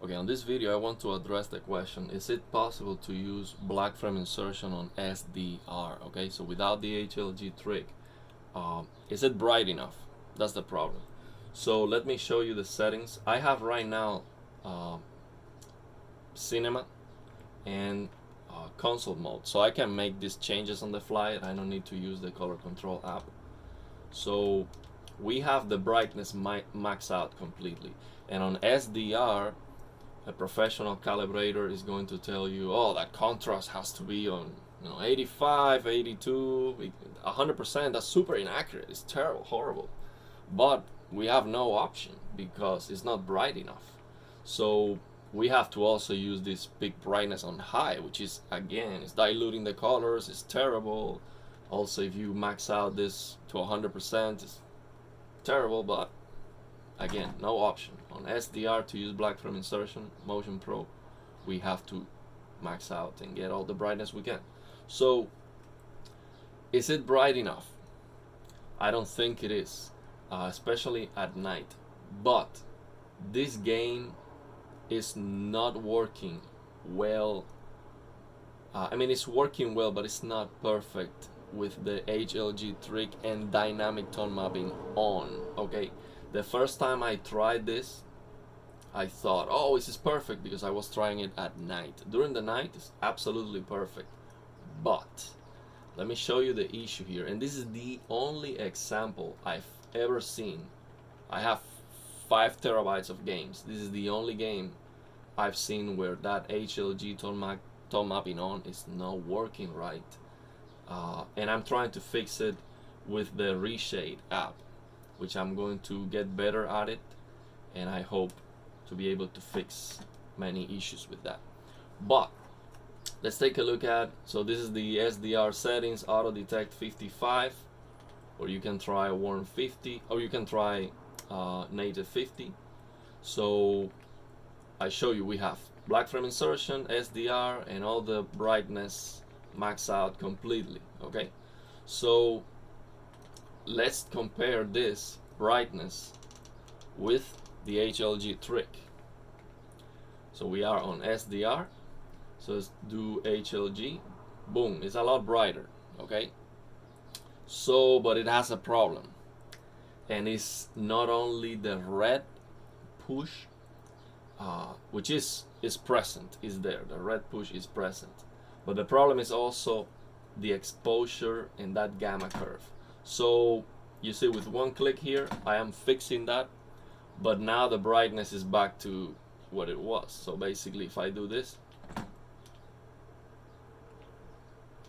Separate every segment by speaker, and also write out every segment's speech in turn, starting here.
Speaker 1: Okay, on this video I want to address the question, is it possible to use black frame insertion on SDR? Okay, so without the HLG trick, is it bright enough? That's the problem. So let me show you the settings. I have right now cinema and console mode, so I can make these changes on the fly. I don't need to use the color control app. So we have the brightness max out completely, and on SDR a professional calibrator is going to tell you, oh, that contrast has to be on 85, 82, 100%. That's super inaccurate. It's terrible, horrible. But we have no option because it's not bright enough. So we have to also use this big brightness on high, which is, again, it's diluting the colors. It's terrible. Also, if you max out this to 100%, it's terrible, but again, no option. On SDR, to use black frame insertion, Motion Pro, we have to max out and get all the brightness we can. So, is it bright enough? I don't think it is, especially at night. But this game is not working well. I mean, it's working well, but it's not perfect with the HLG trick and dynamic tone mapping on. Okay, the first time I tried this, I thought, oh, this is perfect, because I was trying it at night. During the night, it's absolutely perfect. But let me show you the issue here, and this is the only example I've ever seen. I have 5 terabytes of games. This is the only game I've seen where that HLG tone mapping on is not working right. And I'm trying to fix it with the Reshade app, which I'm going to get better at it, and I hope to be able to fix many issues with that. But let's take a look at, so this is the SDR settings, auto detect 55, or you can try warm 50, or you can try native 50. So I show you, we have black frame insertion, SDR, and all the brightness max out completely. Okay, so let's compare this brightness with the HLG trick. So we are on SDR, so let's do HLG. Boom, it's a lot brighter. Okay, so but it has a problem, and it's not only the red push, which is present, is there, the red push is present, but the problem is also the exposure and that gamma curve. So you see, with one click here, I am fixing that, but now the brightness is back to what it was. So basically, if I do this,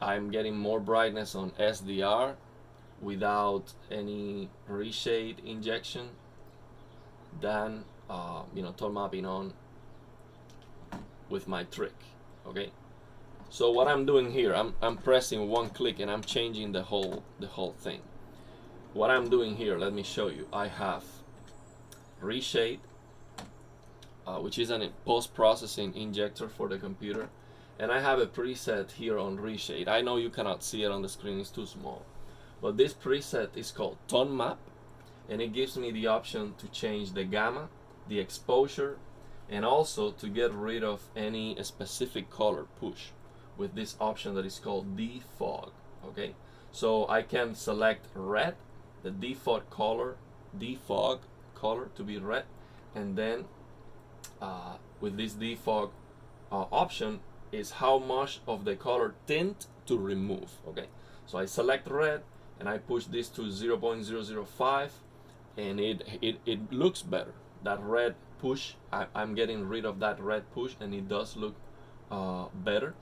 Speaker 1: I'm getting more brightness on SDR without any reshade injection than tone mapping on with my trick. Okay, so what I'm doing here, I'm pressing one click and I'm changing the whole thing. What I'm doing here, let me show you. I have Reshade, which is a post-processing injector for the computer, and I have a preset here on Reshade. I know you cannot see it on the screen, it's too small, but this preset is called Tone Map, and it gives me the option to change the gamma, the exposure, and also to get rid of any specific color push with this option that is called defog. Okay, so I can select red, the default color, defog color to be red, and then with this defog option is how much of the color tint to remove. Okay, so I select red and I push this to 0.005, and it looks better. That red push, I'm getting rid of that red push, and it does look better.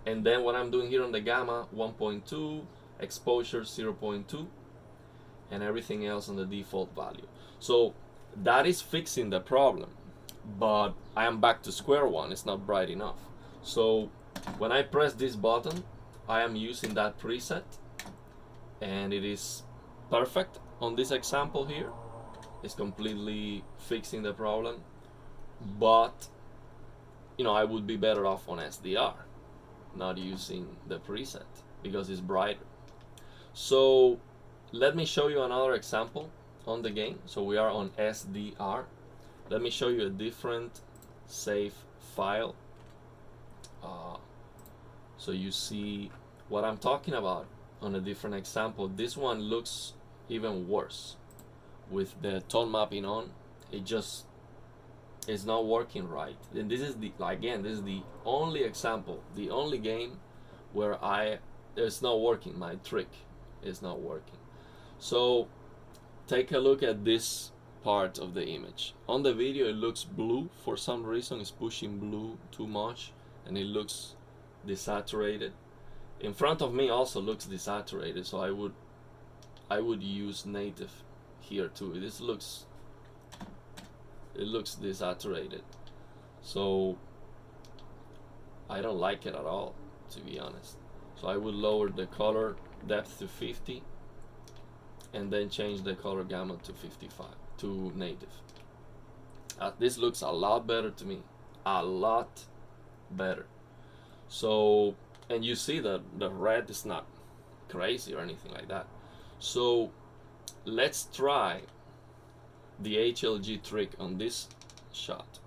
Speaker 1: And then what I'm doing here on the gamma, 1.2, exposure 0.2, and everything else on the default value. So that is fixing the problem, but I am back to square one. It's not bright enough. So when I press this button, I am using that preset, and it is perfect on this example here. It's completely fixing the problem, but I would be better off on SDR, not using the preset, because it's brighter. So let me show you another example on the game. So we are on SDR. Let me show you a different save file, so you see what I'm talking about on a different example. This one looks even worse with the tone mapping on. It just is not working right. And this is the, again, this is the only example, the only game where it's not working. My trick is not working. So take a look at this part of the image. On the video it looks blue for some reason. It's pushing blue too much and it looks desaturated. In front of me also looks desaturated, so I would use native here too. It looks desaturated, so I don't like it at all, to be honest. So I would lower the color depth to 50 and then change the color gamut to 55 to native. This looks a lot better to me, a lot better. So, and you see that the red is not crazy or anything like that. So let's try the HLG trick on this shot,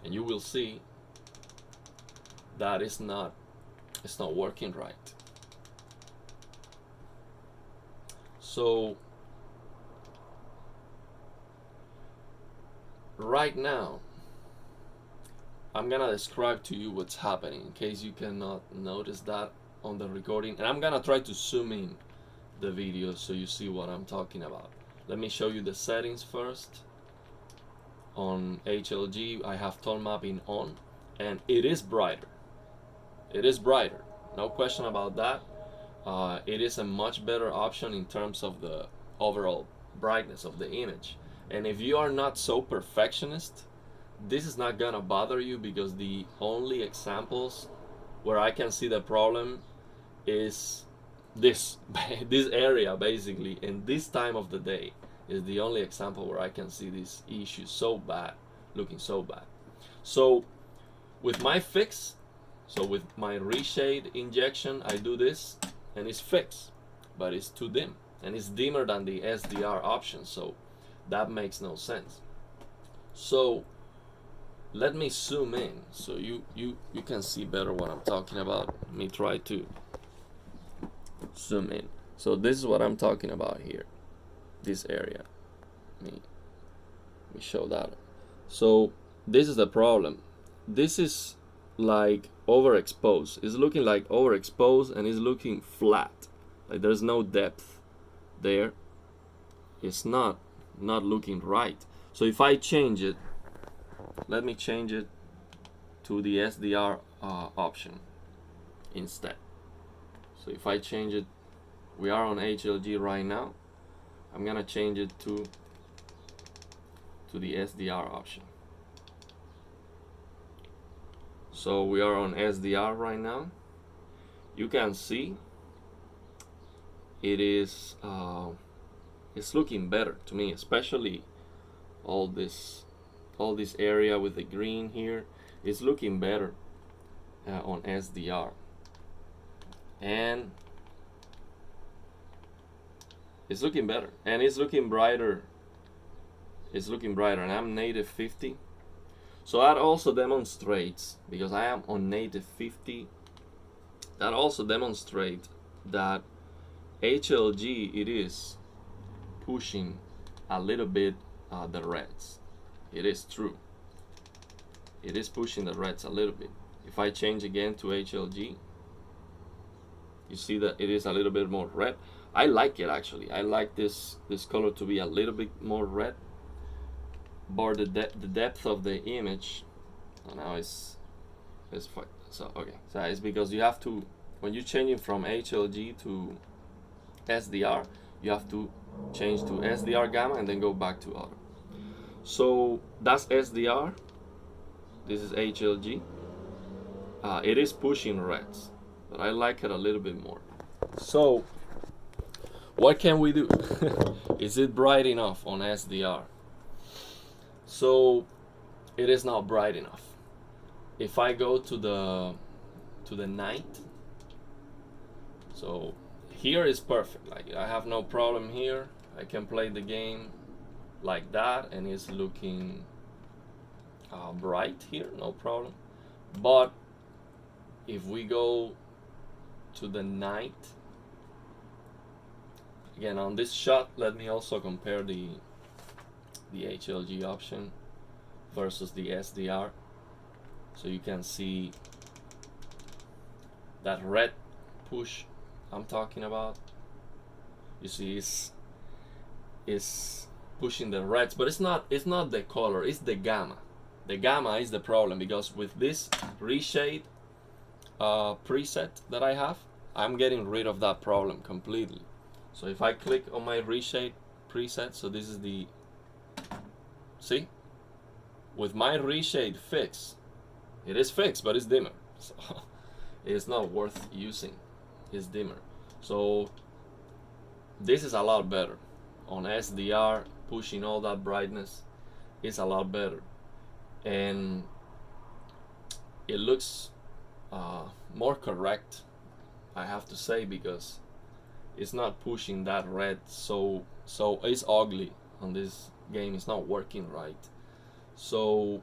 Speaker 1: and you will see that it's not working right. So right now I'm gonna describe to you what's happening in case you cannot notice that on the recording, and I'm gonna try to zoom in the video so you see what I'm talking about. Let me show you the settings first. On HLG I have tone mapping on, and it is brighter. It is brighter, no question about that. It is a much better option in terms of the overall brightness of the image. And if you are not so perfectionist, this is not gonna bother you, because the only examples where I can see the problem is this this area basically, and this time of the day is the only example where I can see this issue so bad, looking so bad. So with my fix, so with my reshade injection, I do this and it's fixed, but it's too dim, and it's dimmer than the SDR option, so that makes no sense. So let me zoom in so you can see better what I'm talking about. Let me try to zoom in. So this is what I'm talking about here, this area. Let me show that. So this is the problem. This is like overexposed. It's looking like overexposed, and it's looking flat, like there's no depth there. It's not looking right. So if I change it, let me change it to the SDR option instead. So if I change it, we are on HLG right now. I'm gonna change it to the SDR option. So we are on SDR right now. You can see it is it's looking better to me, especially all this area with the green here is looking better on SDR, and it's looking better, and it's looking brighter. It's looking brighter, and I'm native 50. So that also demonstrates, because I am on native 50, that also demonstrates that HLG, it is pushing a little bit the reds. It is true. It is pushing the reds a little bit. If I change again to HLG, you see that it is a little bit more red. I like it actually. I like this color to be a little bit more red. But the depth of the image, now it's fine. So okay, so it's because you have to, when you're changing from HLG to SDR, you have to change to SDR gamma and then go back to auto. So that's SDR. This is HLG. It is pushing reds, but I like it a little bit more. So what can we do? Is it bright enough on SDR? So it is not bright enough. If I go to the night, so here is perfect. Like I have no problem here. I can play the game like that, and it's looking bright here, no problem. But if we go to the night, again on this shot, let me also compare the HLG option versus the SDR, so you can see that red push I'm talking about. You see it's pushing the reds, but it's not the color, it's the gamma. The gamma is the problem, because with this Reshade preset that I have, I'm getting rid of that problem completely. So if I click on my Reshade preset, so this is the, see, with my Reshade fix, it is fixed, but it's dimmer, so it's not worth using. It's dimmer. So this is a lot better. On SDR, pushing all that brightness is a lot better, and it looks more correct, I have to say, because it's not pushing that red so it's ugly on this game. It's not working right. So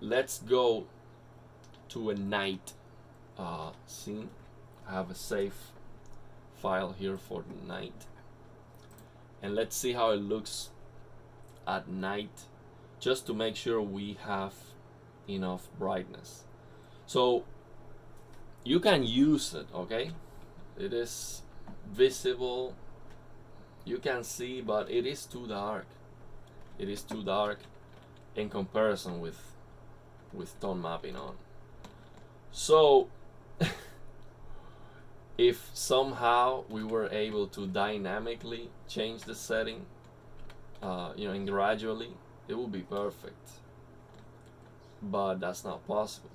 Speaker 1: let's go to a night scene. I have a save file here for the night, and let's see how it looks at night, just to make sure we have enough brightness. So you can use it, okay? It is visible, you can see, but it is too dark. It is too dark in comparison with tone mapping on. So if somehow we were able to dynamically change the setting, and gradually, it would be perfect. But that's not possible.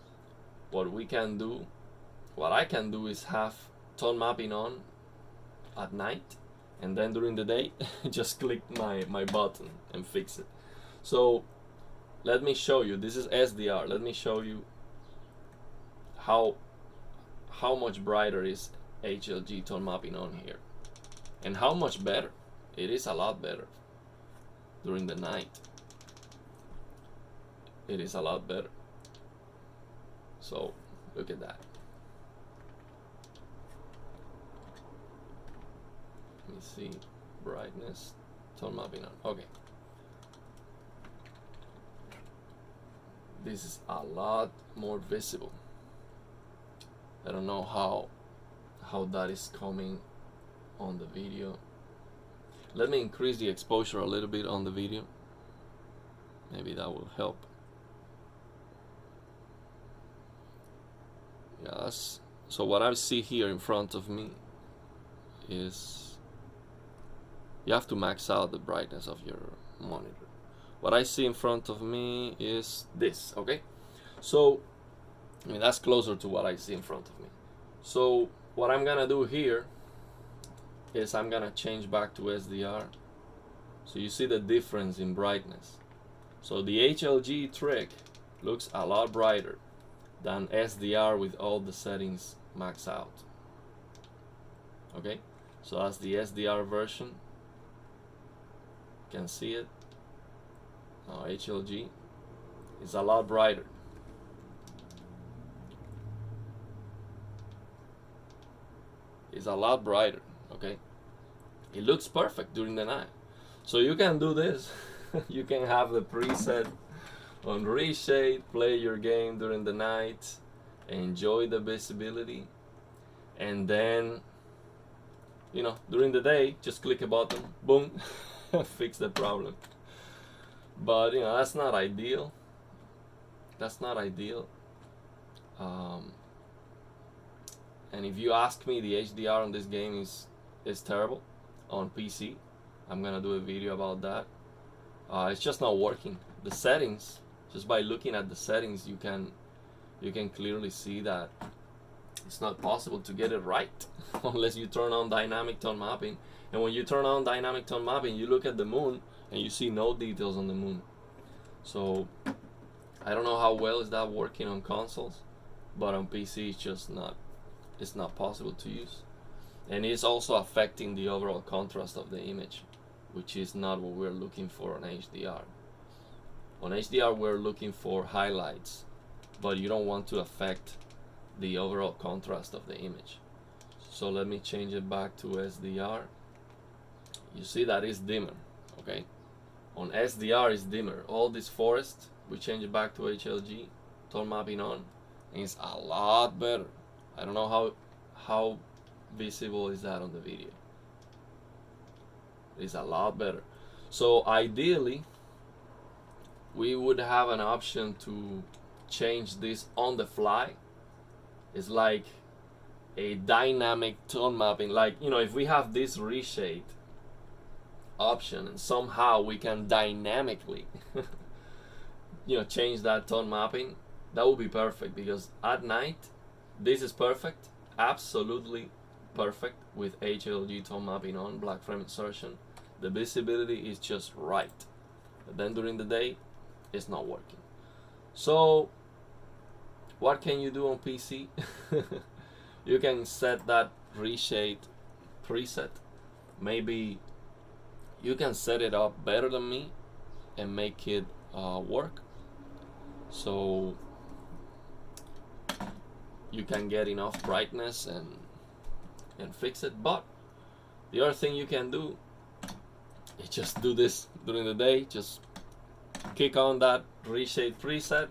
Speaker 1: What I can do is have tone mapping on at night, and then during the day just click my button and fix it. So let me show you. This is SDR. Let me show you how much brighter is HLG tone mapping on here, and how much better. It is a lot better during the night. It is a lot better. So look at that. Let me see, brightness, tone mapping on. Okay, this is a lot more visible. I don't know how that is coming on the video. Let me increase the exposure a little bit on the video. Maybe that will help. Yes. So what I see here in front of me is, you have to max out the brightness of your monitor. What I see in front of me is this, okay? So, that's closer to what I see in front of me. So what I'm gonna do here is I'm gonna change back to SDR. So you see the difference in brightness. So the HLG trick looks a lot brighter than SDR with all the settings maxed out. Okay, so that's the SDR version. You can see it. Now HLG is a lot brighter. It's a lot brighter, okay? It looks perfect during the night. So you can do this. You can have the preset on Reshade, play your game during the night, enjoy the visibility, and then, during the day, just click a button, boom, fix the problem. But, that's not ideal. That's not ideal. And if you ask me, the HDR on this game is terrible on PC. I'm gonna do a video about that. It's just not working. The settings, just by looking at the settings, you can clearly see that it's not possible to get it right unless you turn on dynamic tone mapping. And when you turn on dynamic tone mapping, you look at the moon and you see no details on the moon. So I don't know how well is that working on consoles, but on PC it's not possible to use. And it's also affecting the overall contrast of the image, which is not what we're looking for on HDR. On HDR, we're looking for highlights, but you don't want to affect the overall contrast of the image. So let me change it back to SDR. You see that is dimmer, okay? On SDR is dimmer. All this forest, we change it back to HLG, tone mapping on, and it's a lot better. I don't know how visible is that on the video. It's a lot better. So ideally, we would have an option to change this on the fly. It's like a dynamic tone mapping. Like, you know, if we have this reshade option and somehow we can dynamically you know, change that tone mapping, that would be perfect, because at night this is perfect, absolutely perfect with HLG tone mapping on, black frame insertion. The visibility is just right, but then during the day it's not working. So what can you do on PC? You can set that reshade preset. Maybe you can set it up better than me and make it work. So you can get enough brightness and fix it. But the other thing you can do is just do this during the day. Just kick on that reshade preset,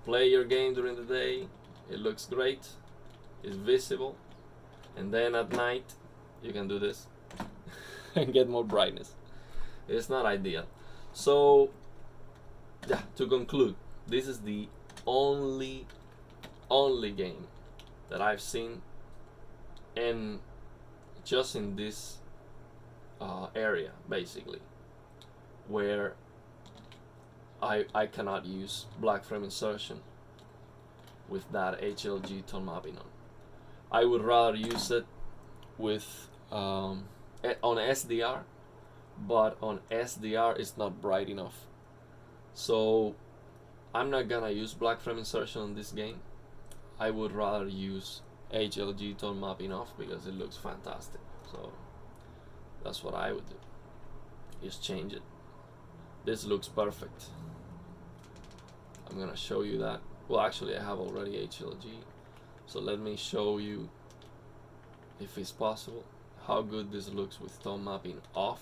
Speaker 1: play your game during the day. It looks great, it's visible, and then at night you can do this and get more brightness. It's not ideal. So yeah, to conclude, this is the only game that I've seen, and just in this area basically, where I cannot use black frame insertion with that HLG tone mapping on. I would rather use it with on SDR, but on SDR it's not bright enough. So I'm not gonna use black frame insertion on this game. I would rather use HLG tone mapping off because it looks fantastic. So that's what I would do. Just change it. This looks perfect. I'm gonna show you that. Well, actually I have already HLG, so let me show you, if it's possible, how good this looks with tone mapping off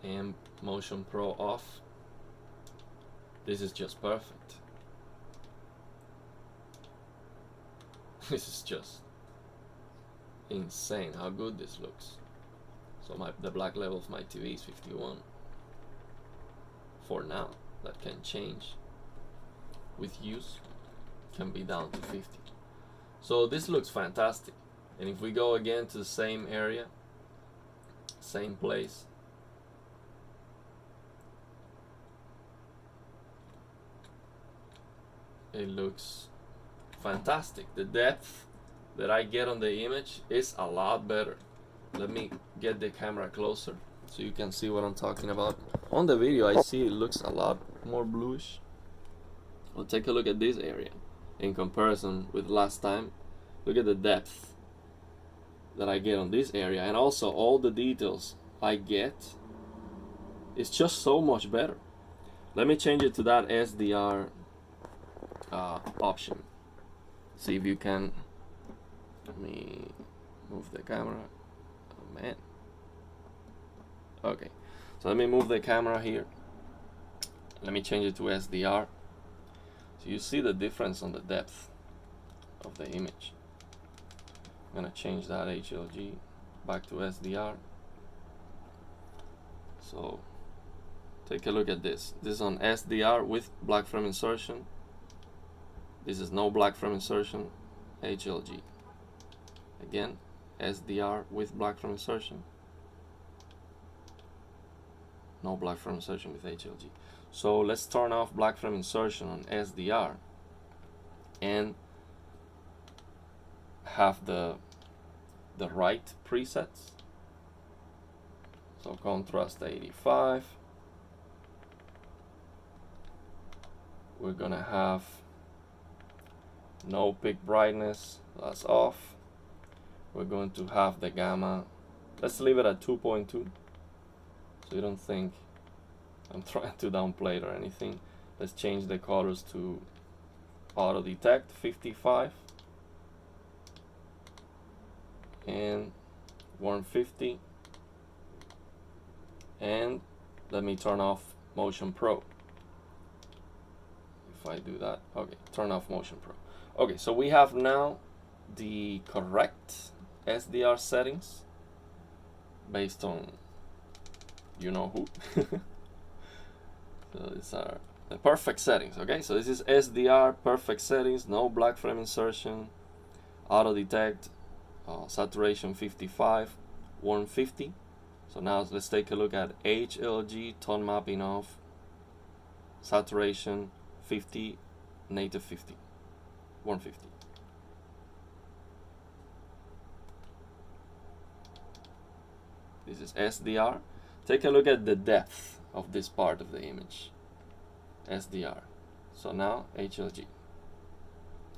Speaker 1: and Motion Pro off. This is just perfect. This is just insane how good this looks. So the black level of my TV is 51 for now. That can change with use, can be down to 50. So this looks fantastic. And if we go again to the same area, same place, it looks fantastic. The depth that I get on the image is a lot better. Let me get the camera closer so you can see what I'm talking about. On the video I see it looks a lot more bluish. Well, take a look at this area in comparison with last time. Look at the depth that I get on this area, and also all the details I get. It's just so much better. Let me change it to that SDR option. See if you can. Let me move the camera. Oh man. Okay, so let me move the camera here. Let me change it to SDR. So you see the difference on the depth of the image. I'm gonna change that HLG back to SDR. So take a look at this. This is on SDR with black frame insertion. This is no black frame insertion, HLG. Again, SDR with black frame insertion. No black frame insertion with HLG. So let's turn off black frame insertion on SDR and have the right presets. So contrast 85. We're gonna have no peak brightness, that's off. We're going to have the gamma, let's leave it at 2.2 so you don't think I'm trying to downplay it or anything. Let's change the colors to auto detect 55 and 150, and let me turn off Motion Pro. If I do that, okay, turn off Motion Pro. Okay, so we have now the correct SDR settings based on you know who. So these are the perfect settings. Okay, so this is SDR perfect settings, no black frame insertion, auto detect, saturation 55, 150. So now let's take a look at HLG, tone mapping off, saturation 50, native 50, 150. This is SDR. Take a look at the depth of this part of the image. SDR. So now HLG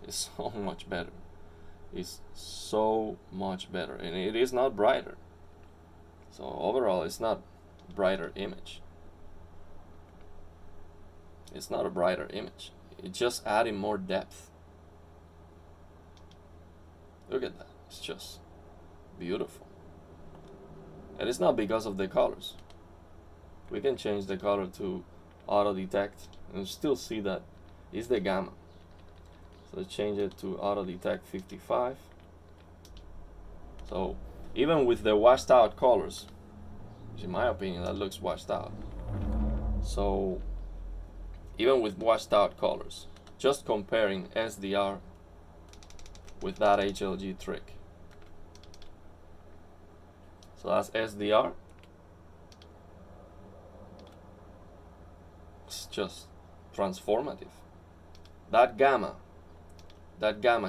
Speaker 1: is so much better. It's so much better, and it is not brighter. So overall, it's not a brighter image. It's not a brighter image. It's just adding more depth. Look at that. It's just beautiful. And it's not because of the colors. We can change the color to auto detect and still see that it's the gamma. So let's change it to auto detect 55. So even with the washed out colors, which in my opinion that looks washed out. So even with washed out colors, just comparing SDR with that HLG trick. So that's SDR. It's just transformative. That gamma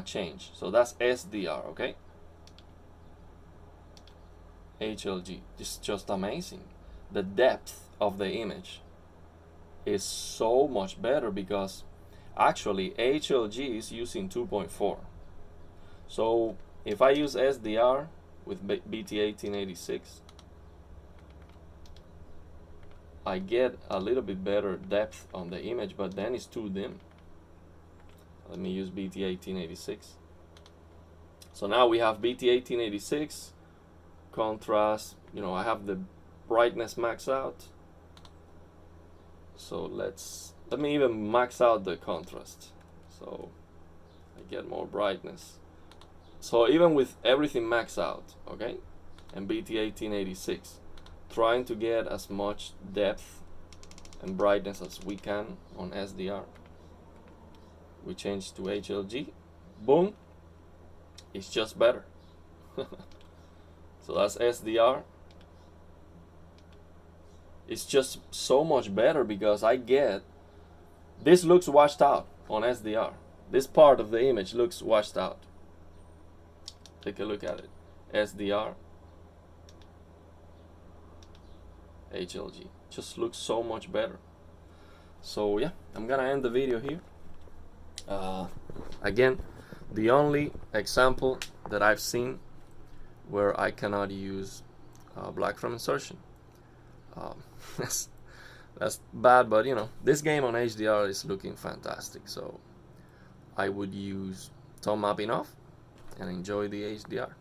Speaker 1: change. So that's SDR, okay? HLG is just amazing. The depth of the image is so much better because actually HLG is using 2.4. So if I use SDR with BT1886, I get a little bit better depth on the image, but then it's too dim. Let me use BT1886. So now we have BT1886, contrast, I have the brightness max out. So let me even max out the contrast. So I get more brightness. So even with everything maxed out, okay, and BT1886, trying to get as much depth and brightness as we can on SDR. We change to HLG, boom, it's just better. So that's SDR. It's just so much better because this looks washed out on SDR. This part of the image looks washed out. Take a look at it. SDR, HLG. Just looks so much better. So yeah, I'm gonna end the video here. Again, the only example that I've seen where I cannot use black frame insertion. That's bad, but this game on HDR is looking fantastic, so I would use tone mapping off and enjoy the HDR.